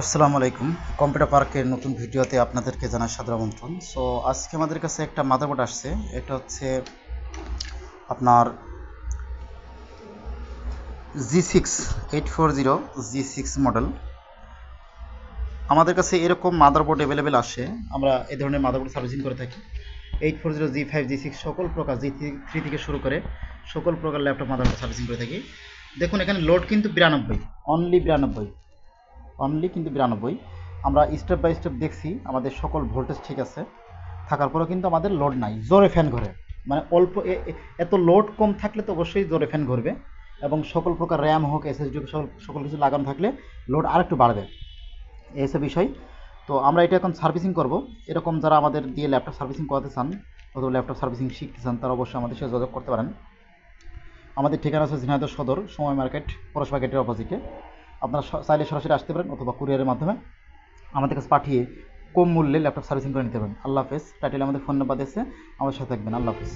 আসসালামু আলাইকুম। কম্পিউটার পার্কের নতুন ভিডিওতে আপনাদেরকে জানাই সাদর আমন্ত্রণ। সো আজকে আমাদের কাছে একটা মাদারবোর্ড আসছে। এটা হচ্ছে আপনার G6 840 G6 মডেল। আমাদের কাছে এরকম মাদারবোর্ড অ্যাভেলেবেল আসে। আমরা এই ধরনের মাদারবোর্ড সার্ভিসিং করে থাকি। 840 G5 G6 সকল প্রকার G3 থেকে শুরু করে সকল প্রকার ল্যাপটপ মাদারবোর্ড সার্ভিসিং করে থাকি। দেখুন এখানে লোড কিন্তু 92, অনলি 92, অনলি কিন্তু 92। আমরা স্টেপ বাই স্টেপ দেখছি, আমাদের সকল ভোল্টেজ ঠিক আছে থাকার পরেও কিন্তু আমাদের লোড নাই, জোরে ফ্যান ঘোরে। মানে অল্প এত লোড কম থাকলে তো অবশ্যই জোরে ফ্যান ঘুরবে, এবং সকল প্রকার র্যাম হোক এসএসডি সকল কিছু লাগানো থাকলে লোড আরেকটু বাড়বে, এই হচ্ছে বিষয়। তো আমরা এটা এখন সার্ভিসিং করব। এরকম যারা আমাদের দিয়ে ল্যাপটপ সার্ভিসিং করাতে চান অথবা ল্যাপটপ সার্ভিসিং শিখতে চান তারা অবশ্যই আমাদের সাথে যোগাযোগ করতে পারেন। আমাদের ঠিকানা আছে ঝিনাইদহ সদর, সময় মার্কেট, পরশবা গেটের অপোজিটে। আপনারা চাইলে সরাসরি আসতে পারেন অথবা কুরিয়ারের মাধ্যমে আমাদের কাছে পাঠিয়ে কম মূল্যে ল্যাপটপ সার্ভিসিং করে নিতে পারেন। আল্লাহ হাফেজ। টাইটেলে আমাদের ফোন নাম্বার দিয়েছে, আমাদের সাথে থাকবেন। আল্লাহ হাফেজ।